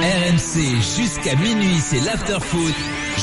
RMC jusqu'à minuit, c'est l'after-foot.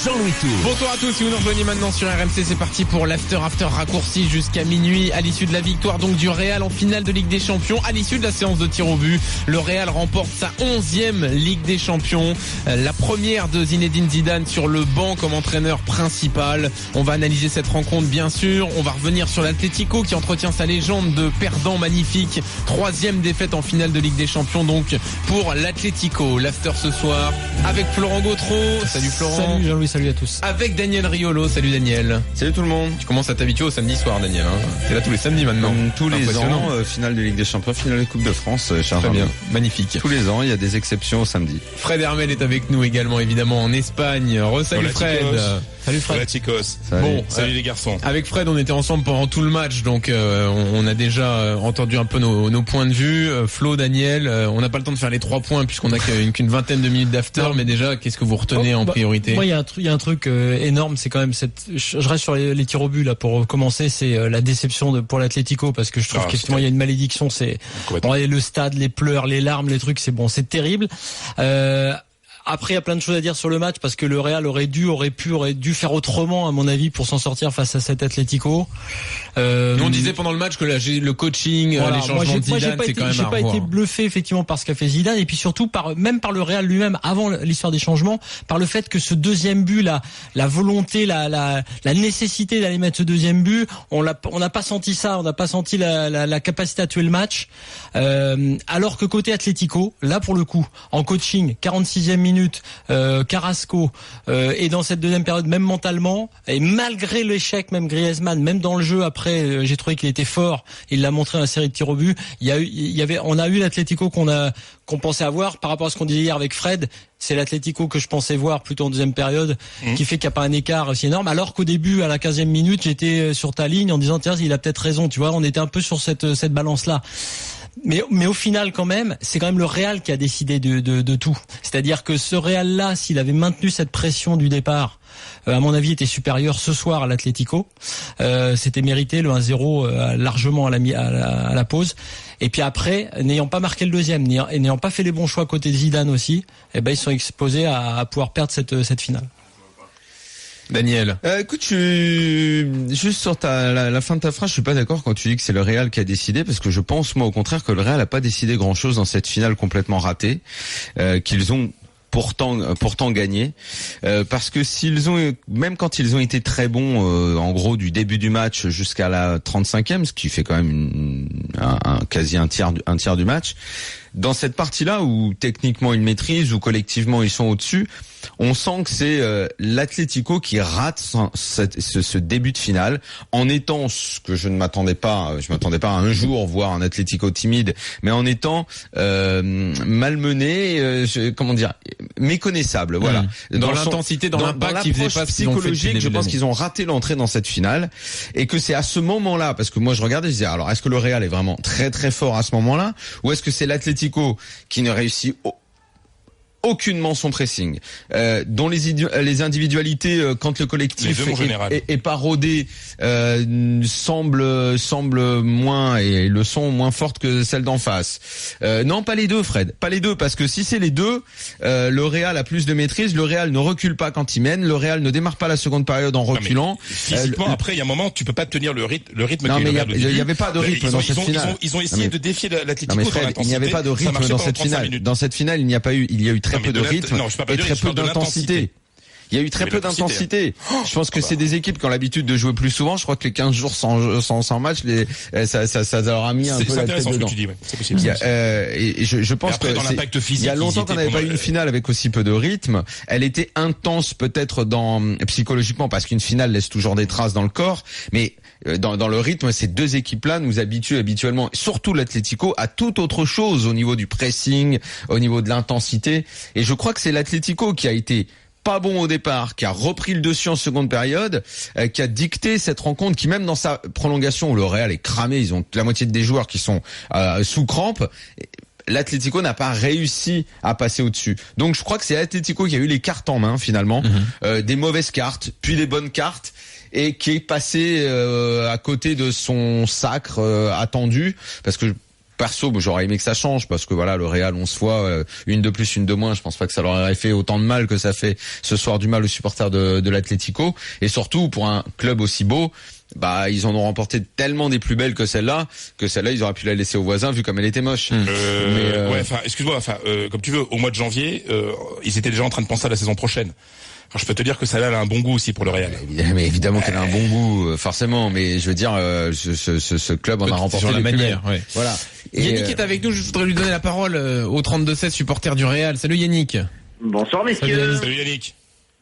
Jean-Louis Tour. Bonsoir à tous, si vous nous rejoignez maintenant sur RMC, c'est parti pour l'after raccourci jusqu'à minuit à l'issue de la victoire donc du Real en finale de Ligue des Champions. À l'issue de la séance de tir au but, le Real remporte sa 11e Ligue des Champions, la première de Zinedine Zidane sur le banc comme entraîneur principal. On va analyser cette rencontre bien sûr, on va revenir sur l'Atlético qui entretient sa légende de perdant magnifique, 3e défaite en finale de Ligue des Champions donc pour l'Atlético. L'after ce soir avec Florent Gautreau. Salut Florent. Salut Jean-Louis, salut à tous. Avec Daniel Riolo. Salut Daniel. Salut tout le monde. Tu commences à t'habituer au samedi soir Daniel, hein. T'es là tous les samedis maintenant. Tous les ans, finale de Ligue des Champions, finale de Coupe de France. Très bien, magnifique. Tous les ans, il y a des exceptions au samedi. Fred Hermel est avec nous également évidemment en Espagne. Salut Fred. Salut Fred. Hola chicos. Bon, salut les garçons. Avec Fred, on était ensemble pendant tout le match, donc on a déjà entendu un peu nos points de vue. Flo, Daniel, on n'a pas le temps de faire les 3 points puisqu'on a qu'une vingtaine de minutes d'after, mais déjà, qu'est-ce que vous retenez en priorité? Moi, il y a un truc énorme, c'est quand même je reste sur les tirs au but là pour commencer, c'est la déception pour l'Atlético parce que je trouve qu'effectivement il y a une malédiction, c'est le stade, les pleurs, les larmes, les trucs, c'est terrible. Après, il y a plein de choses à dire sur le match parce que le Real aurait dû faire autrement, à mon avis, pour s'en sortir face à cet Atlético. Nous, on disait pendant le match que le coaching, les changements de Zidane, c'est quand même à revoir. J'ai pas été bluffé, effectivement, par ce qu'a fait Zidane et puis surtout même par le Real lui-même, avant l'histoire des changements, par le fait que ce deuxième but, la volonté, la nécessité d'aller mettre ce deuxième but, on n'a pas senti ça, on n'a pas senti la capacité à tuer le match. Alors que côté Atlético, là, pour le coup, en coaching, 46e minute, Carrasco et dans cette deuxième période même mentalement et malgré l'échec même Griezmann même dans le jeu après j'ai trouvé qu'il était fort, il l'a montré dans la série de tirs au but. On a eu l'Atlético qu'on pensait avoir par rapport à ce qu'on disait hier avec Fred. C'est l'Atlético que je pensais voir plutôt en deuxième période qui fait qu'il n'y a pas un écart aussi énorme, alors qu'au début à la 15e minute j'étais sur ta ligne en disant tiens il a peut-être raison, tu vois, on était un peu sur cette balance là. Mais au final, quand même, c'est quand même le Real qui a décidé de tout. C'est-à-dire que ce Real-là, s'il avait maintenu cette pression du départ, à mon avis, était supérieur ce soir à l'Atlético. C'était mérité le 1-0 largement à la pause. Et puis après, n'ayant pas marqué le deuxième, et n'ayant pas fait les bons choix côté de Zidane aussi, ils sont exposés à pouvoir perdre cette finale. Daniel. Écoute, juste sur la fin de ta phrase, je suis pas d'accord quand tu dis que c'est le Real qui a décidé, parce que je pense, moi, au contraire, que le Real a pas décidé grand-chose dans cette finale complètement ratée, qu'ils ont pourtant gagné, parce que même quand ils ont été très bons, en gros du début du match jusqu'à la 35e, ce qui fait quand même quasi un tiers du match, dans cette partie-là où techniquement ils maîtrisent, où collectivement ils sont au-dessus, on sent que c'est l'Atlético qui rate ce début de finale en étant ce que je m'attendais pas à un jour voir un Atlético timide, mais en étant malmené, méconnaissable, voilà. Dans l'intensité, dans l'impact, ils faisaient pas psychologique, je pense qu'ils ont raté l'entrée dans cette finale et que c'est à ce moment-là, parce que moi je regardais, je disais alors est-ce que le Real est vraiment très très fort à ce moment-là ou est-ce que c'est l'Atlético qui ne réussit aucunement son pressing, dont les individualités quand le collectif est pas rodé semble moins et le sont moins fortes que celles d'en face. Non, pas les deux, Fred, pas les deux, parce que si c'est les deux, le Real a plus de maîtrise, le Real ne recule pas quand il mène, le Real ne démarre pas la seconde période en reculant. Physiquement, après il y a un moment tu peux pas tenir le rythme. Non, mais il y avait pas de rythme dans cette finale. Ils ont essayé de défier l'Atlético dans l'intensité. Il n'y avait pas de rythme dans cette finale. Dans cette finale, il y a eu très peu de rythme et très peu d'intensité. Il y a eu très peu d'intensité. Je pense que c'est des équipes qui ont l'habitude de jouer plus souvent. Je crois que les 15 jours sans match, ça leur a mis un peu la tête dedans. C'est possible. Et je pense que il y a longtemps qu'on n'avait pas eu une finale avec aussi peu de rythme. Elle était intense peut-être psychologiquement parce qu'une finale laisse toujours des traces dans le corps, mais dans le rythme, ces deux équipes-là nous habituent habituellement, surtout l'Atlético, à toute autre chose au niveau du pressing, au niveau de l'intensité. Et je crois que c'est l'Atlético qui a été pas bon au départ, qui a repris le dessus en seconde période, qui a dicté cette rencontre, qui même dans sa prolongation où le Real est cramé, ils ont la moitié des joueurs qui sont sous crampe, l'Atlético n'a pas réussi à passer au-dessus. Donc je crois que c'est l'Atlético qui a eu les cartes en main finalement, des mauvaises cartes, puis des bonnes cartes, et qui est passé à côté de son sacre attendu, parce que perso, j'aurais aimé que ça change parce que voilà, le Real 11 fois, une de plus, une de moins, je pense pas que ça leur aurait fait autant de mal que ça fait ce soir du mal aux supporters de l'Atlético. Et surtout pour un club aussi beau, ils en ont remporté tellement des plus belles que celle-là, ils auraient pu la laisser aux voisins vu comme elle était moche. Excuse-moi, comme tu veux, au mois de janvier, ils étaient déjà en train de penser à la saison prochaine. Alors, je peux te dire que celle-là, elle a un bon goût aussi pour le Real. Mais évidemment qu'elle a un bon goût, forcément. Mais je veux dire, ce club en a remporté la manière. Ouais. Voilà. Yannick est avec nous. Je voudrais lui donner la parole au 32-16 supporter du Real. Salut Yannick. Bonsoir messieurs. Salut Yannick.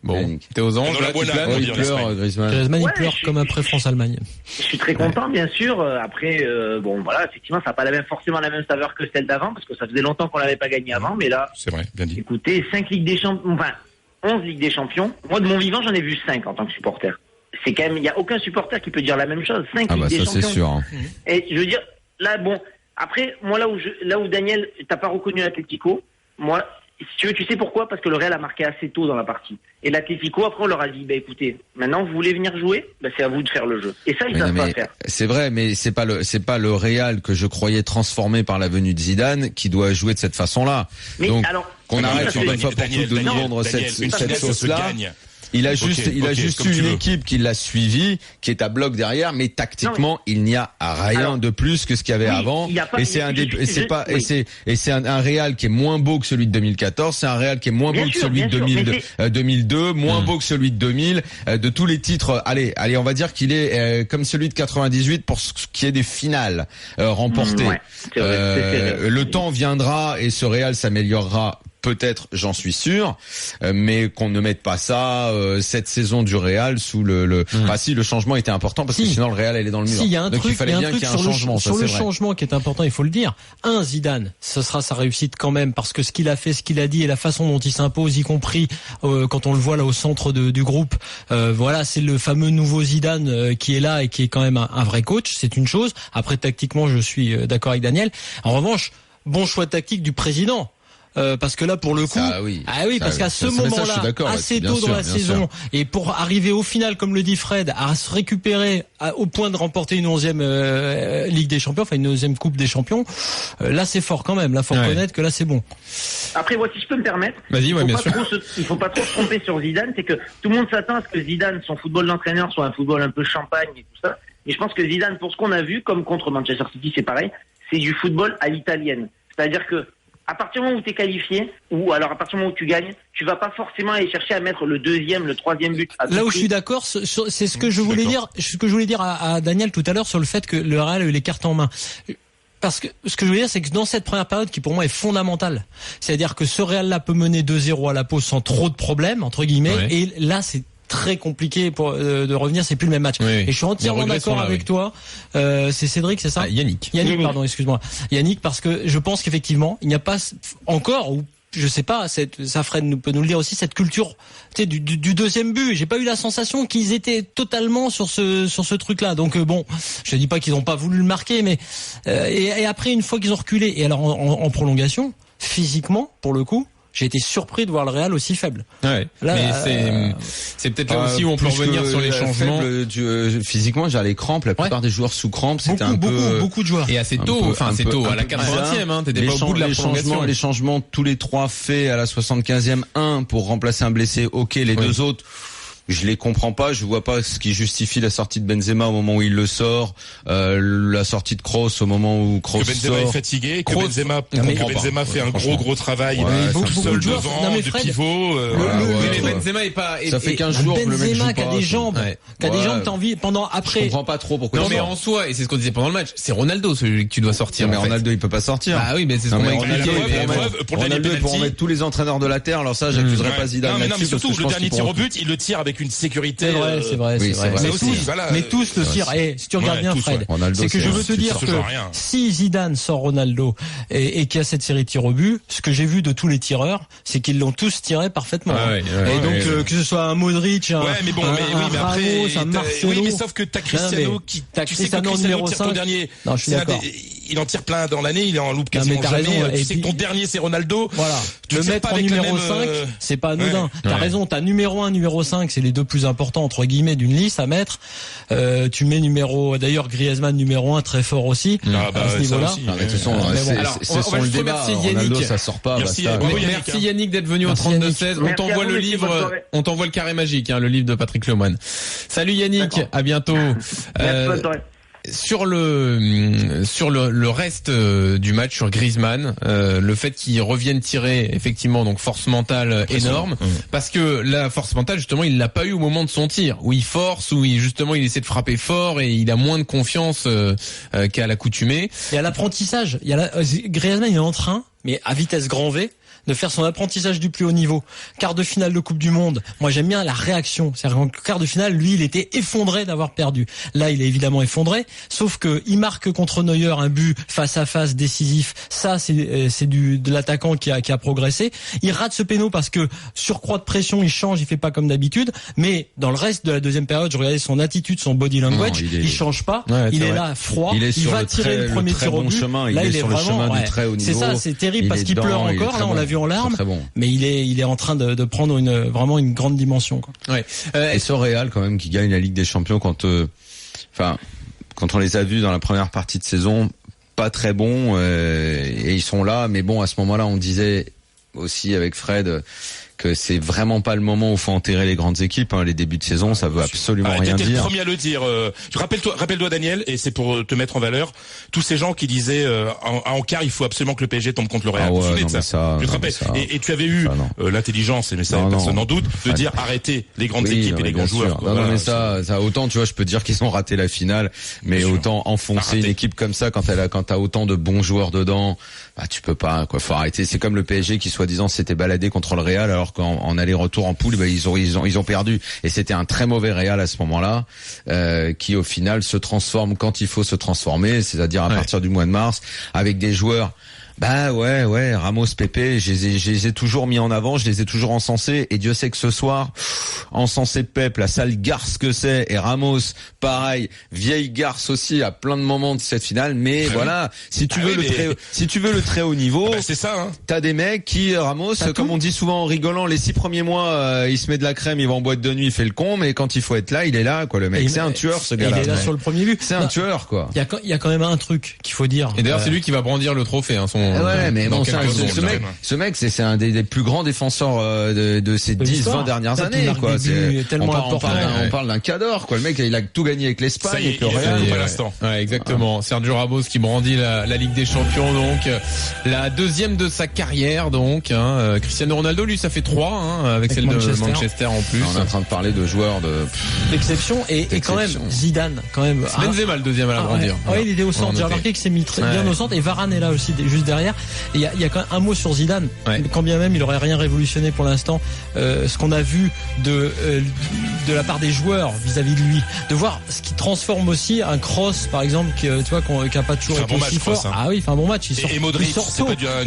Bon, t'es aux anges, là, tu pleures, il pleure, Griezmann. Griezmann, il pleure comme après France-Allemagne. Je suis très content, bien sûr. Après, effectivement, ça n'a pas forcément la même saveur que celle d'avant, parce que ça faisait longtemps qu'on l'avait pas gagné avant, mais là. C'est vrai, bien dit. Écoutez, 5 Ligues des Champions, 11 Ligues des Champions. Moi, de mon vivant, j'en ai vu 5 en tant que supporter. C'est quand même, il n'y a aucun supporter qui peut dire la même chose. 5 Ligues des Champions. C'est sûr. Et je veux dire, là, après, moi, là où Daniel, t'as pas reconnu l'Atlético, moi, si tu veux, tu sais pourquoi? Parce que le Real a marqué assez tôt dans la partie. Et l'Atlético, après, on leur a dit, écoutez, maintenant, vous voulez venir jouer? C'est à vous de faire le jeu. Et ça, ils savent pas faire. C'est vrai, mais c'est pas le Real que je croyais transformé par la venue de Zidane qui doit jouer de cette façon-là. Mais donc, alors, qu'on arrête une fois pour toutes de nous vendre cette sauce-là. Il a juste une équipe qui l'a suivi, qui est à bloc derrière, mais tactiquement, il n'y a rien de plus que ce qu'il y avait avant. Et c'est un Real qui est moins beau que celui de 2014, c'est un Real qui est moins beau que celui de 2002, moins beau que celui de 2000, de tous les titres. Allez, on va dire qu'il est comme celui de 98 pour ce qui est des finales remportées. Le temps viendra et ce Real s'améliorera. Peut-être, j'en suis sûr, mais qu'on ne mette pas ça cette saison du Real sous le changement était important parce que sinon le Real elle est dans le mur. Il y a un donc truc, il fallait bien qu'il y ait un changement. Sur le changement qui est important, il faut le dire. Zidane, ce sera sa réussite quand même parce que ce qu'il a fait, ce qu'il a dit et la façon dont il s'impose, y compris quand on le voit là au centre du groupe, c'est le fameux nouveau Zidane qui est là et qui est quand même un vrai coach. C'est une chose. Après tactiquement, je suis d'accord avec Daniel. En revanche, bon choix tactique du président. Parce que là pour le coup, parce qu'à ce moment-là, assez tôt dans la saison, et pour arriver au final, comme le dit Fred, à se récupérer au point de remporter une 11e Ligue des Champions, enfin une 11e Coupe des Champions, là c'est fort quand même. Là faut reconnaître que là c'est bon. Après, si je peux me permettre, il faut pas trop se tromper sur Zidane, c'est que tout le monde s'attend à ce que Zidane, son football d'entraîneur, soit un football un peu champagne et tout ça. Et je pense que Zidane, pour ce qu'on a vu, comme contre Manchester City, c'est pareil, c'est du football à l'italienne. C'est-à-dire que à partir du moment où tu es qualifié, ou alors à partir du moment où tu gagnes, tu vas pas forcément aller chercher à mettre le 2e, le 3e but. Là où je suis d'accord, c'est ce que je voulais dire à Daniel tout à l'heure sur le fait que le Real a eu les cartes en main. Parce que ce que je veux dire, c'est que dans cette première période qui pour moi est fondamentale, c'est-à-dire que ce Real-là peut mener 2-0 à la pause sans trop de problèmes, entre guillemets, et là c'est très compliqué de revenir, c'est plus le même match. Et je suis entièrement d'accord avec toi. C'est Cédric, c'est ça? Yannick, pardon, excuse-moi. Yannick, parce que je pense qu'effectivement, il n'y a pas encore, ou je sais pas, Fred peut nous le dire aussi, cette culture, du deuxième but. J'ai pas eu la sensation qu'ils étaient totalement sur ce truc-là. Donc je dis pas qu'ils n'ont pas voulu le marquer, mais et après une fois qu'ils ont reculé, et alors en prolongation, physiquement, pour le coup. J'ai été surpris de voir le Real aussi faible. Ouais. Là, mais c'est peut-être là aussi où on peut revenir sur les changements. Physiquement, j'ai les crampes. La plupart des joueurs sous crampes, c'était beaucoup de joueurs. Et assez tôt, assez tôt, à la 80e, t'étais pas au bout de la prolongation. Les changements, tous les 3 faits à la 75e, 1 pour remplacer un blessé. Ok, les 2 autres. Je les comprends pas, je vois pas ce qui justifie la sortie de Benzema au moment où il le sort, la sortie de Kroos au moment où Kroos sort. Que Benzema est fatigué, que Benzema fait un gros travail tout seul devant, de pivot. Mais Benzema est pas. Ça fait 15 jours que le mec joue pas. Benzema qui a des jambes, t'as envie pendant après. Je comprends pas trop pourquoi. Non mais en soi, et c'est ce qu'on disait pendant le match, c'est Ronaldo celui que tu dois sortir. Mais Ronaldo il peut pas sortir. Ah oui, mais c'est ce qu'on m'a expliqué. Ronaldo pour mettre tous les entraîneurs de la terre. Alors ça, j'accuserai pas Zidane. Non mais surtout le dernier tir au but, il le tire avec une sécurité. C'est vrai. Mais tous le tirent. Si tu regardes bien, Fred, c'est que je veux te dire que si Zidane sort Ronaldo et qu'il y a cette série de tirs au but, ce que j'ai vu de tous les tireurs, c'est qu'ils l'ont tous tiré parfaitement. Et donc que ce soit un Modric, un Ramos, un Marcelo. Oui, mais sauf que t'as Cristiano qui, tu sais que Cristiano tire ton dernier. Non, je suis d'accord. Il en tire plein dans l'année, il en loupe quasiment jamais. Tu sais que ton dernier c'est Ronaldo. Voilà. Le mettre en numéro 5, c'est pas anodin. T'as raison, t'as numéro 1, numéro 5, c'est les deux plus importants entre guillemets d'une liste à mettre. Tu mets d'ailleurs Griezmann numéro 1 très fort aussi à ce niveau-là. C'est son le débat. Ronaldo, ça sort pas. Merci Yannick d'être venu au 32-16. On t'envoie le livre, on t'envoie le carré magique, le livre de Patrick Lemoine. Salut Yannick, à bientôt. Sur le reste du match, sur Griezmann, le fait qu'il revienne tirer, effectivement, donc force mentale énorme, parce que la force mentale, justement, il l'a pas eu au moment de son tir, où il force, où il essaie de frapper fort et il a moins de confiance qu'à l'accoutumée. Il y a l'apprentissage, Griezmann il est en train, mais à vitesse grand V, de faire son apprentissage du plus haut niveau. Quart de finale de Coupe du Monde. Moi, j'aime bien la réaction. C'est-à-dire qu'en quart de finale, lui, il était effondré d'avoir perdu. Là, il est évidemment effondré. Sauf que il marque contre Neuer un but face à face décisif. Ça, c'est de l'attaquant qui a progressé. Il rate ce péno parce que surcroît de pression, il change, il fait pas comme d'habitude. Mais dans le reste de la deuxième période, je regardais son attitude, son body language. Il change pas. Il est là, froid. Il va tirer le premier tir au but. Là, il est vraiment, c'est ça, c'est terrible parce qu'il pleure encore. Là, on l'a vu en larmes, mais il est en train de prendre vraiment une grande dimension, quoi. Ouais. Et ce Real quand même qui gagne la Ligue des Champions quand on les a vus dans la première partie de saison, pas très bons, et ils sont là, mais bon, à ce moment-là, on disait aussi avec Fred que c'est vraiment pas le moment où faut enterrer les grandes équipes. Les débuts de saison, ça veut absolument rien dire. T'étais le premier à le dire. Rappelle-toi Daniel, et c'est pour te mettre en valeur, tous ces gens qui disaient en quart, il faut absolument que le PSG tombe contre le Real. Je te rappelle. Et tu avais eu l'intelligence, mais ça personne n'en doute, de dire arrêtez les grandes équipes et les grands joueurs. Non, mais ça autant, tu vois, je peux dire qu'ils ont raté la finale, mais autant enfoncer une équipe comme ça quand t'as autant de bons joueurs dedans, tu peux pas, quoi. Faut arrêter. C'est comme le PSG qui soi-disant s'était baladé contre le Real alors qu'en aller-retour en poule, ils ont perdu. Et c'était un très mauvais Real à ce moment-là, qui au final se transforme quand il faut se transformer, c'est-à-dire à partir du mois de mars, avec des joueurs. Ramos, Pepe, je les ai toujours mis en avant, je les ai toujours encensés, et Dieu sait que ce soir, encensé Pep, la sale garce que c'est, et Ramos, pareil, vieille garce aussi à plein de moments de cette finale, mais voilà, si tu veux le très haut niveau, c'est ça, t'as des mecs qui, Ramos, comme on dit souvent en rigolant, les 6 premiers mois, il se met de la crème, il va en boîte de nuit, il fait le con, mais quand il faut être là, il est là, quoi, le mec, c'est un tueur, ce gars-là. Il est là sur le premier but. C'est un tueur, quoi. Il y a quand même un truc qu'il faut dire. Et d'ailleurs, c'est lui qui va brandir le trophée, mais bon, ce mec, c'est un des plus grands défenseurs de ces 10-20 dernières années, quoi. On parle d'un cador, quoi. Le mec, il a tout gagné avec l'Espagne et le Real. Ouais, exactement. Sergio Ramos qui brandit la Ligue des Champions, donc la deuxième de sa carrière, donc. Cristiano Ronaldo, lui, ça fait 3, avec celle de Manchester en plus. On est en train de parler de joueurs d'exception et quand même Zidane, quand même. Benzema, le deuxième à l'agrandir. Il était au centre. J'ai remarqué qu'il s'est mis très bien au centre, et Varane est là aussi, juste derrière. Il y a quand même un mot sur Zidane, quand bien même il aurait rien révolutionné pour l'instant, ce qu'on a vu de la part des joueurs vis-à-vis de lui, de voir ce qui transforme aussi un Kroos par exemple, qui a pas toujours été aussi fort. Il fait un bon match. Et Modric, il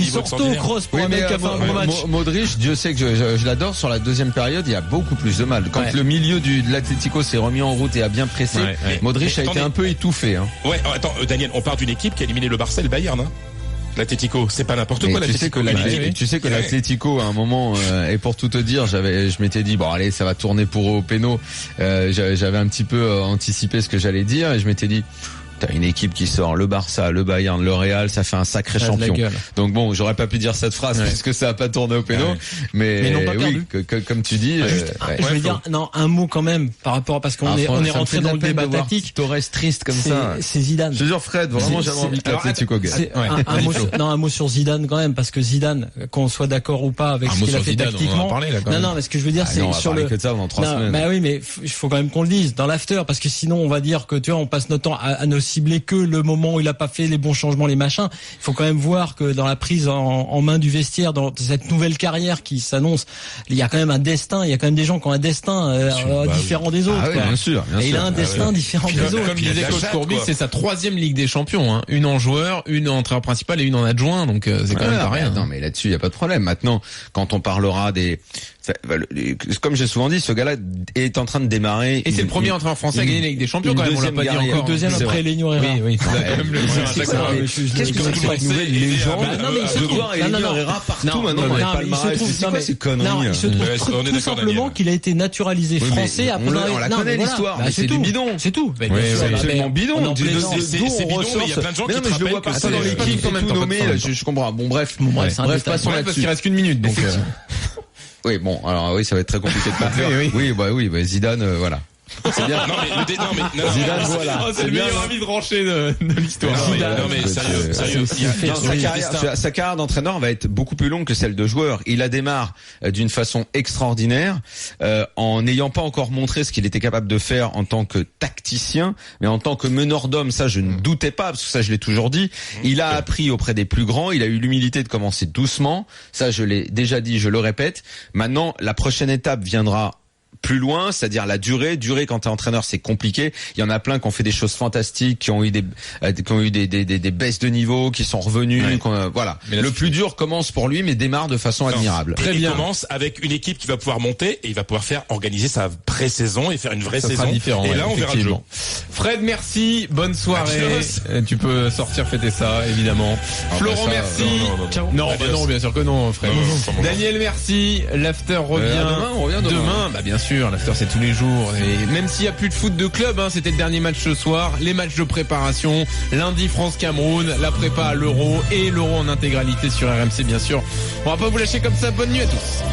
sort tôt Kroos pour un mec qui a fait un bon match. Modric, Dieu sait que je l'adore. Sur la deuxième période, il y a beaucoup plus de mal. Quand le milieu de l'Atlético s'est remis en route et a bien pressé, Modric a été un peu étouffé. Attends, Daniel, on part d'une équipe qui a éliminé le Barça et le Bayern. L'Atlético, c'est pas n'importe quoi. Tu sais que l'Atlético à un moment, et pour tout te dire, je m'étais dit bon allez, ça va tourner pour au péno. J'avais un petit peu anticipé ce que j'allais dire, et je m'étais dit t'as une équipe qui sort, le Barça, le Bayern, le Real, ça fait un sacré champion. Donc bon, j'aurais pas pu dire cette phrase puisque ça a pas tourné au péno, mais non, pas oui, comme tu dis. Je veux dire, un mot quand même par rapport, parce qu'on est rentré dans le débat tactique. Torres triste comme ça. C'est Zidane. Je te jure, Fred, vraiment j'avais envie que l'Atlético gagne. Un mot sur Zidane quand même, parce que Zidane, qu'on soit d'accord ou pas avec ce qu'il a fait tactiquement. Non, mais ce que je veux dire, c'est sur le. Que ça pendant 3 semaines. Bah oui, mais il faut quand même qu'on le dise dans l'after, parce que sinon on va dire que tu vois, on passe notre temps à ne cibler que le moment où il a pas fait les bons changements, les machins. Il faut quand même voir que dans la prise en main du vestiaire, dans cette nouvelle carrière qui s'annonce, il y a quand même un destin, il y a quand même des gens qui ont un destin différent des autres. Bien sûr. Et il a un destin différent des autres. Comme disait Coach Courbis, c'est sa 3e Ligue des Champions, une en joueur, une en entraîneur principal et une en adjoint, donc c'est quand même pas rien. Non, mais là-dessus il y a pas de problème. Maintenant, quand on parlera des Comme j'ai souvent dit, ce gars-là est en train de démarrer. Et c'est le premier entraîneur français à gagner la Ligue des Champions quand même. On l'a pas dit encore. Le deuxième après Lénion Herrera. Oui. Qu'est-ce que c'est une nouvelle légende de voir Lénion Herrera partout maintenant dans les palmarès? C'est quoi ces conneries? Non, il se trouve tout simplement qu'il a été naturalisé français après. On la connaît l'histoire. C'est du bidon. C'est tout. C'est absolument bidon. C'est bidon, mais il y a plein de gens qui te rappellent que c'est dans l'équipe tout nommé. Je comprends. Bon, bref, passons là-dessus. Parce qu'il reste qu'une minute, donc. Oui, bon, alors oui, ça va être très compliqué de conclure. Oui, Zidane, voilà. C'est bien. Non mais Zidane, voilà. C'est le meilleur ami de rancher de l'histoire. Non mais sérieux. Sa carrière d'entraîneur va être beaucoup plus longue que celle de joueur. Il la démarre d'une façon extraordinaire, en n'ayant pas encore montré ce qu'il était capable de faire en tant que tacticien, mais en tant que meneur d'hommes, ça je ne doutais pas, parce que ça je l'ai toujours dit. Il a appris auprès des plus grands, il a eu l'humilité de commencer doucement. Ça je l'ai déjà dit, je le répète. Maintenant, la prochaine étape viendra plus loin, c'est-à-dire la durée. Quand t'es entraîneur, c'est compliqué. Il y en a plein qui ont fait des choses fantastiques, qui ont eu des baisses de niveau, qui sont revenus. Voilà. Mais le plus dur commence pour lui, mais démarre de façon admirable. Très bien. Il commence avec une équipe qui va pouvoir monter et il va pouvoir organiser sa pré-saison et faire une vraie saison. Et là, on verra le jeu. Fred, merci. Bonne soirée. Tu peux sortir fêter ça, évidemment. Florent, merci. Non, bien sûr que non, Fred. Daniel, merci. L'after revient demain. Bah bien sûr, l'after c'est tous les jours. Et même s'il y a plus de foot de club, c'était le dernier match ce soir. Les matchs de préparation. Lundi France-Cameroun, la prépa à l'Euro et l'Euro en intégralité sur RMC bien sûr. On va pas vous lâcher comme ça. Bonne nuit à tous.